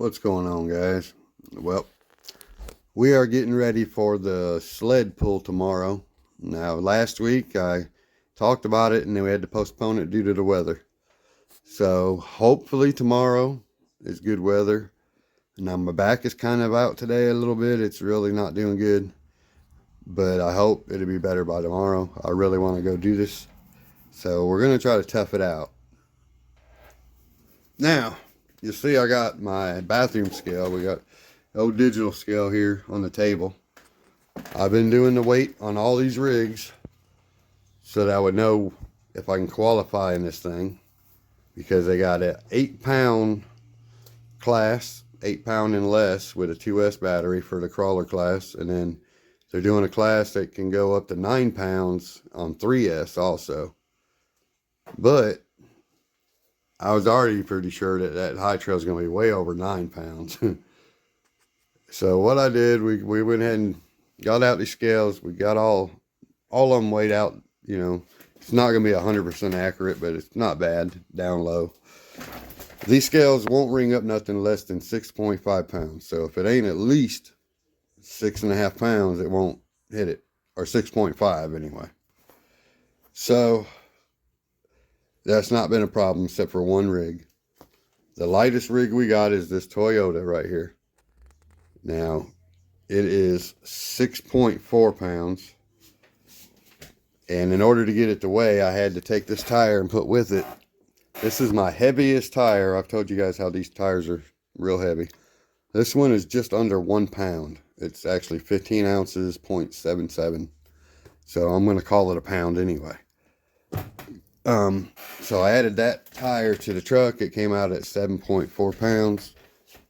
What's going on, guys? Well, we are getting ready for the sled pull tomorrow. Now, last week I talked about it and then we had to postpone it due to the weather. So hopefully tomorrow is good weather. Now my back is kind of out today a little bit. It's really not doing good, but I hope it'll be better by tomorrow. I really want to go do this. So we're going to try to tough it out. Now, you see I got my bathroom scale. We got old digital scale here on the table. I've been doing the weight on all these rigs so that I would know if I can qualify in this thing, because they got an 8-pound class, 8 pound and less, with a 2S battery for the crawler class, and then they're doing a class that can go up to 9 pounds on 3S also. But I was already pretty sure that that high trail is going to be way over 9 pounds. So what I did, we went ahead and got out these scales. We got all of them weighed out. You know, it's not going to be 100% accurate, but it's not bad down low. These scales won't ring up nothing less than 6.5 pounds. So if it ain't at least 6.5 pounds, it won't hit it, or 6.5 anyway. So that's not been a problem except for one rig. The lightest rig we got is this Toyota right here. Now, it is 6.4 pounds. And in order to get it to weigh, I had to take this tire and put with it. This is my heaviest tire. I've told you guys how these tires are real heavy. This one is just under 1 pound. It's actually 15 ounces, 0.77. So I'm going to call it a pound anyway. So I added that tire to the truck. It came out at 7.4 pounds.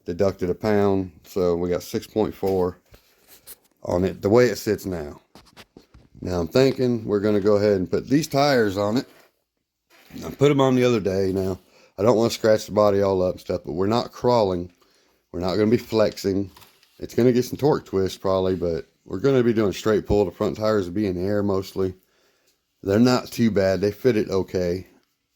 Deducted a pound. So we got 6.4 on it, the way it sits now. Now I'm thinking we're going to go ahead and put these tires on it. I put them on the other day. Now, I don't want to scratch the body all up and stuff, but we're not crawling. We're not going to be flexing. It's going to get some torque twists probably, but we're going to be doing straight pull. The front tires will be in the air mostly. They're not too bad. They fit it okay.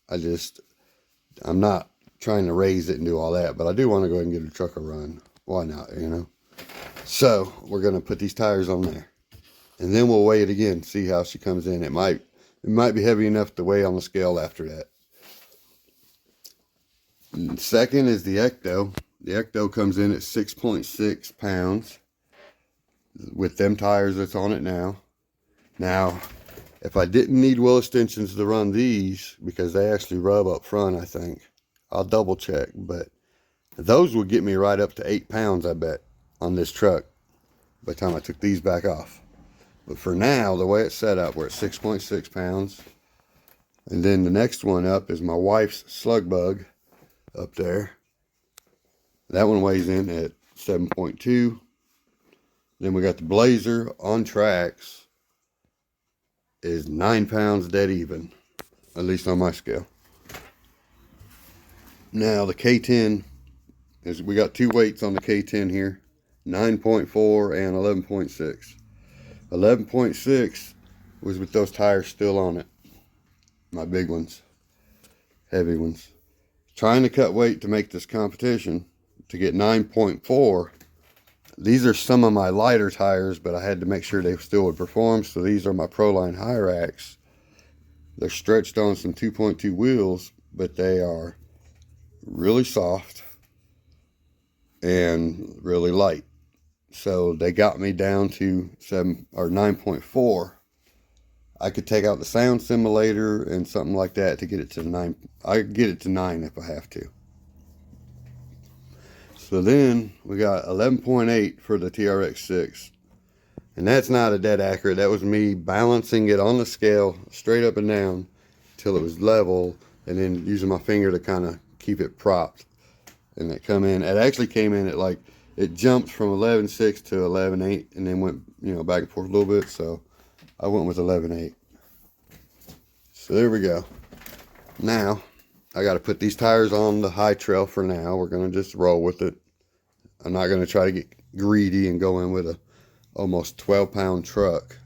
I'm not trying to raise it and do all that, but I do want to go ahead and give the truck a run. Why not, you know? So, we're going to put these tires on there. And then we'll weigh it again, see how she comes in. It might be heavy enough to weigh on the scale after that. And second is the Ecto. The Ecto comes in at 6.6 pounds with them tires that's on it now. Now, if I didn't need wheel extensions to run these, because they actually rub up front, I think, I'll double check, but those would get me right up to 8 pounds, I bet, on this truck by the time I took these back off. But for now, the way it's set up, we're at 6.6 pounds. And then the next one up is my wife's Slug Bug up there. That one weighs in at 7.2. Then we got the Blazer on tracks is 9 pounds dead even, at least on my scale. Now the K10 is, we got two weights on the K10 here, 9.4 and 11.6. 11.6 was with those tires still on it. My big ones. Heavy ones. Trying to cut weight to make this competition to get 9.4. These are some of my lighter tires, but I had to make sure they still would perform. So these are my Proline high racks. They're stretched on some 2.2 wheels, but they are really soft and really light. So they got me down to 9.4. I could take out the sound simulator and something like that to get it to 9. I could get it to 9 if I have to. So then we got 11.8 for the TRX6. And that's not a dead accurate. That was me balancing it on the scale straight up and down till it was level, and then using my finger to kind of keep it propped. And it actually came in at like, it jumped from 11.6 to 11.8 and then went, back and forth a little bit. So I went with 11.8. So there we go. Now I got to put these tires on the high trail for now. We're going to just roll with it. I'm not going to try to get greedy and go in with a almost 12-pound truck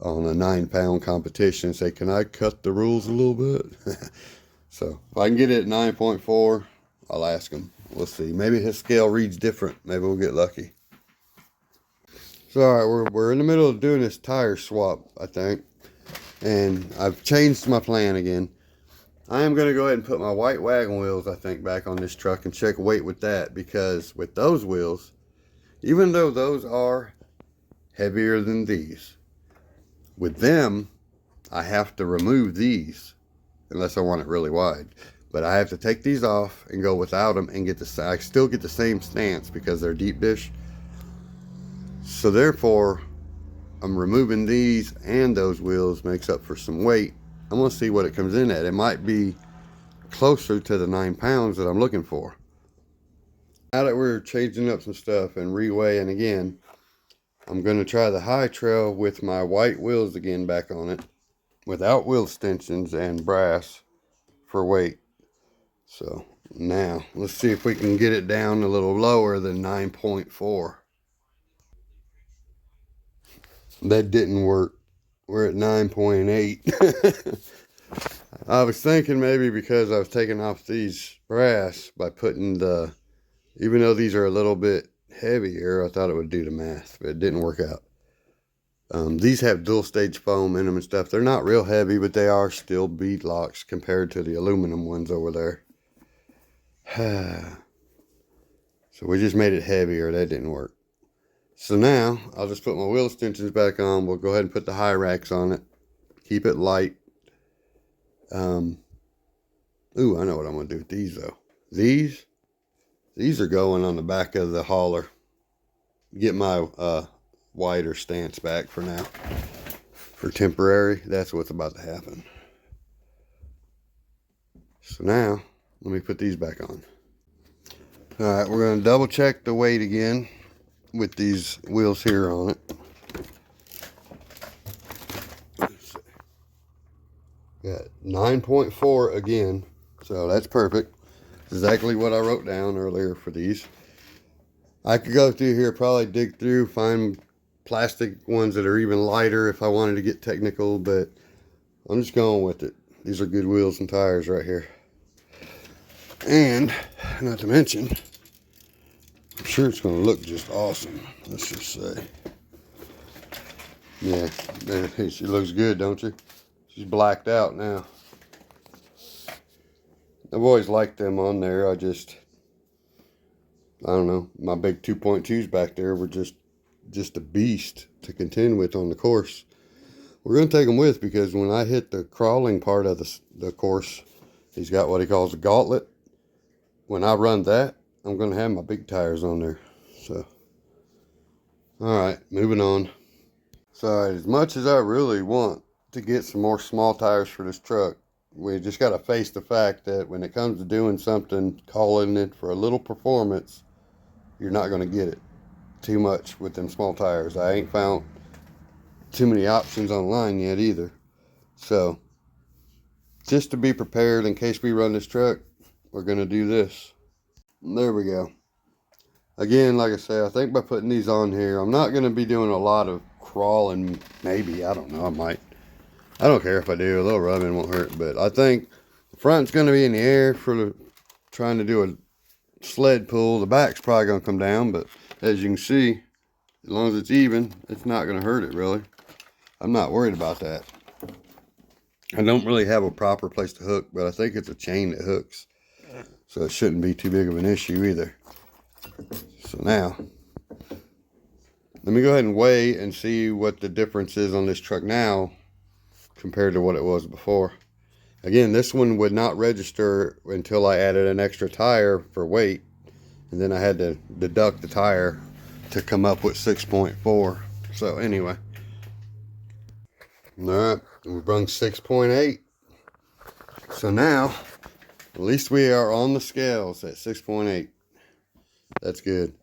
on a 9-pound competition and say, can I cut the rules a little bit? So if I can get it at 9.4, I'll ask them. we'll see. Maybe his scale reads different. Maybe we'll get lucky. So, all right, we're in the middle of doing this tire swap, I think. And I've changed my plan again. I am going to go ahead and put my white wagon wheels, I think, back on this truck and check weight with that. Because with those wheels, even though those are heavier than these, with them, I have to remove these unless I want it really wide. But I have to take these off and go without them and get the, I still get the same stance because they're deep dish. So therefore, I'm removing these and those wheels makes up for some weight. I'm going to see what it comes in at. It might be closer to the 9 pounds that I'm looking for. Now that we're changing up some stuff and reweighing again, I'm going to try the high trail with my white wheels again back on it, without wheel extensions and brass for weight. So now let's see if we can get it down a little lower than 9.4. That didn't work. We're at 9.8. I was thinking maybe because I was taking off these brass by putting the, even though these are a little bit heavier, I thought it would do the math, but it didn't work out. These have dual stage foam in them and stuff. They're not real heavy, but they are still bead locks compared to the aluminum ones over there. So we just made it heavier. That didn't work. So now I'll just put my wheel extensions back on. We'll go ahead and put the high racks on it. Keep it light. Ooh, I know what I'm going to do with these though. These are going on the back of the hauler. Get my wider stance back for now. For temporary, that's what's about to happen. So now, let me put these back on. Alright, we're going to double check the weight again with these wheels here on it. Got 9.4 again, so that's perfect. Exactly what I wrote down earlier for these. I could go through here, probably dig through, find plastic ones that are even lighter if I wanted to get technical, but I'm just going with it. These are good wheels and tires right here. And, not to mention, I'm sure it's going to look just awesome. Let's just say. Yeah, she looks good, don't you? She's blacked out now. I've always liked them on there. I don't know. My big 2.2s back there were just a beast to contend with on the course. We're going to take them with because when I hit the crawling part of the course, he's got what he calls a gauntlet. When I run that, I'm going to have my big tires on there. So, alright, moving on. So, as much as I really want to get some more small tires for this truck, we just got to face the fact that when it comes to doing something, calling it for a little performance, you're not going to get it too much with them small tires. I ain't found too many options online yet either. So, just to be prepared in case we run this truck, we're going to do this. And there we go. Again, like I say, I think by putting these on here, I'm not going to be doing a lot of crawling. Maybe, I don't know, I might. I don't care if I do. A little rubbing won't hurt. But I think the front's going to be in the air for trying to do a sled pull. The back's probably going to come down. But as you can see, as long as it's even, it's not going to hurt it really. I'm not worried about that. I don't really have a proper place to hook, but I think it's a chain that hooks. So it shouldn't be too big of an issue either. So now, let me go ahead and weigh and see what the difference is on this truck now compared to what it was before. Again, this one would not register until I added an extra tire for weight. And then I had to deduct the tire to come up with 6.4. So anyway. Alright, we brung 6.8. So now, at least we are on the scales at 6.8. That's good.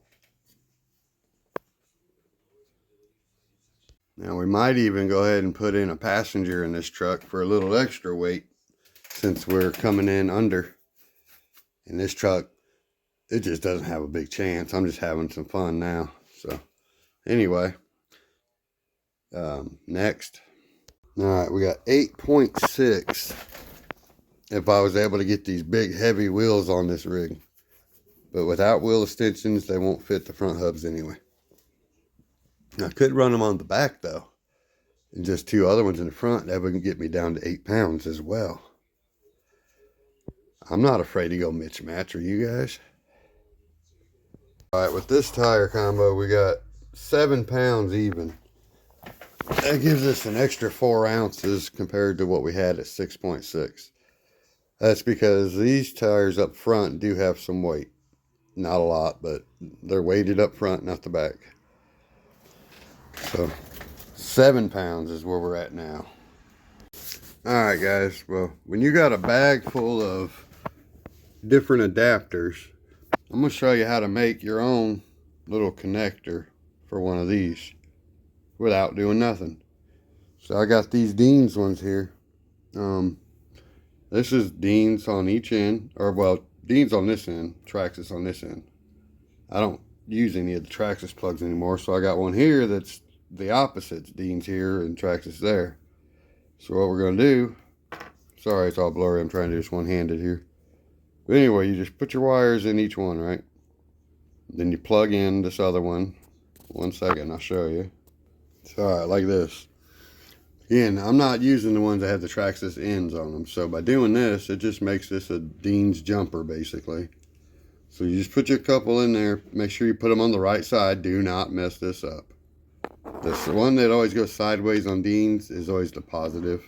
Now we might even go ahead and put in a passenger in this truck for a little extra weight since we're coming in under. In this truck, it just doesn't have a big chance. I'm just having some fun now. So anyway, next. All right, we got 8.6 if I was able to get these big heavy wheels on this rig. But without wheel extensions, they won't fit the front hubs anyway. I could run them on the back though, and just 2 other ones in the front. That would get me down to 8 pounds as well. I'm not afraid to go mismatch. Are you guys? All right, with this tire combo, we got 7 pounds even. That gives us an extra 4 ounces compared to what we had at 6.6. That's because these tires up front do have some weight. Not a lot, but they're weighted up front, not the back. So 7 pounds is where we're at now. All right, guys. Well, when you got a bag full of different adapters, I'm going to show you how to make your own little connector for one of these without doing nothing. So I got these Dean's ones here. This is Dean's on each end, or well, Dean's on this end, Traxxas on this end. I don't use any of the Traxxas plugs anymore, so I got one here that's the opposites. Dean's here and Traxxas there. So what we're going to do, sorry it's all blurry, I'm trying to do this one-handed here. But anyway, you just put your wires in each one, right? Then you plug in this other one. 1 second, I'll show you. It's alright, like this. Again, I'm not using the ones that have the Traxxas ends on them. So by doing this, it just makes this a Dean's jumper, basically. So you just put your couple in there. Make sure you put them on the right side. Do not mess this up. This, the one that always goes sideways on Dean's is always the positive.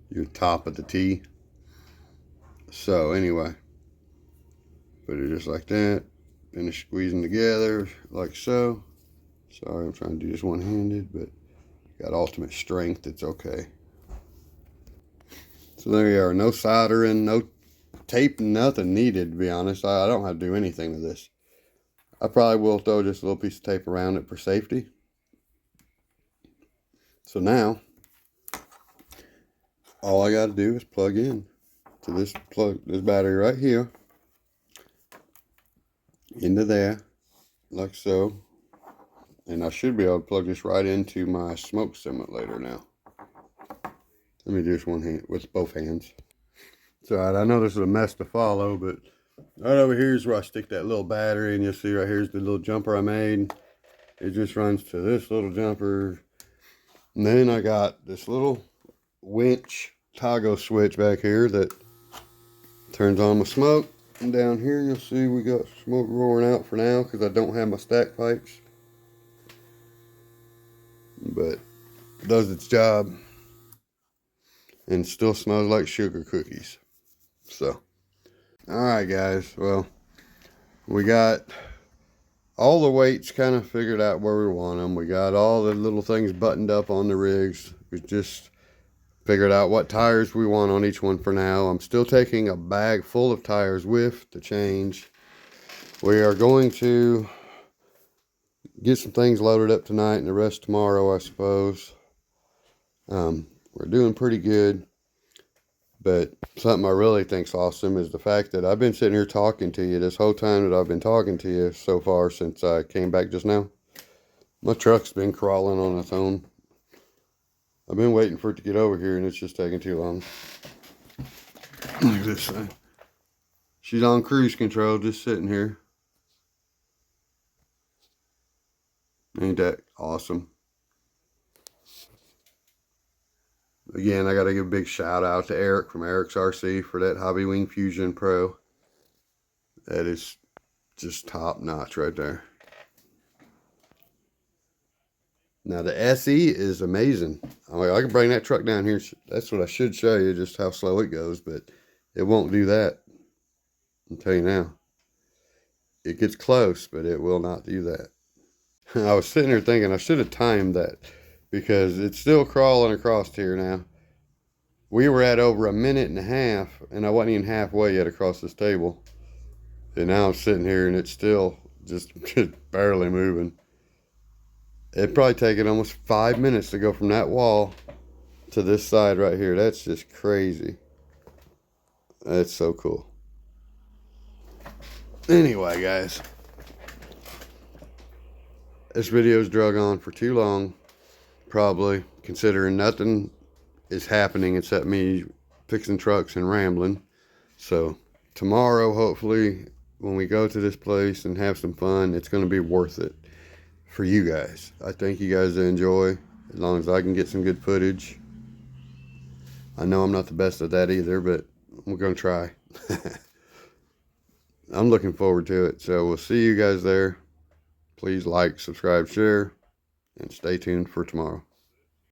Your top of the T. So anyway, put it just like that. Finish squeezing together like so. Sorry, I'm trying to do this one-handed, but got ultimate strength, it's okay. So there you are, no soldering, no tape, nothing needed, to be honest. I don't have to do anything with this. I probably will throw just a little piece of tape around it for safety. So now, all I got to do is plug in to this battery right here, into there, like so. And I should be able to plug this right into my smoke simulator now. Let me do this one hand with both hands. It's alright, I know this is a mess to follow, but right over here is where I stick that little battery, and you'll see right here's the little jumper I made. It just runs to this little jumper. And then I got this little winch toggle switch back here that turns on my smoke. And down here you'll see we got smoke roaring out for now because I don't have my stack pipes. But it does its job and still smells like sugar cookies. So, alright guys, well, we got all the weights kind of figured out where we want them. We got all the little things buttoned up on the rigs. We just figured out what tires we want on each one for now. I'm still taking a bag full of tires with to change. We are going to get some things loaded up tonight and the rest tomorrow, I suppose. We're doing pretty good, but something I really think's awesome is the fact that I've been sitting here talking to you this whole time that I've been talking to you so far since I came back just now. My truck's been crawling on its own. I've been waiting for it to get over here and it's just taking too long. Look at this thing. She's on cruise control, just sitting here. Ain't that awesome? Again, I got to give a big shout out to Eric from Eric's RC for that Hobby Wing Fusion Pro. That is just top notch right there. Now the SE is amazing. I can bring that truck down here. That's what I should show you, just how slow it goes, but it won't do that. I'll tell you now. It gets close, but it will not do that. I was sitting there thinking I should have timed that because it's still crawling across here now. We were at over a minute and a half and I wasn't even halfway yet across this table. And now I'm sitting here and it's still just barely moving. It'd probably take it almost 5 minutes to go from that wall to this side right here. That's just crazy. That's so cool. Anyway, guys. This video's drug on for too long, probably, considering nothing is happening except me fixing trucks and rambling. So tomorrow, hopefully, when we go to this place and have some fun, it's going to be worth it for you guys. I think you guys enjoy, as long as I can get some good footage. I know I'm not the best at that either, but we're going to try. I'm looking forward to it. So we'll see you guys there. Please like, subscribe, share, and stay tuned for tomorrow.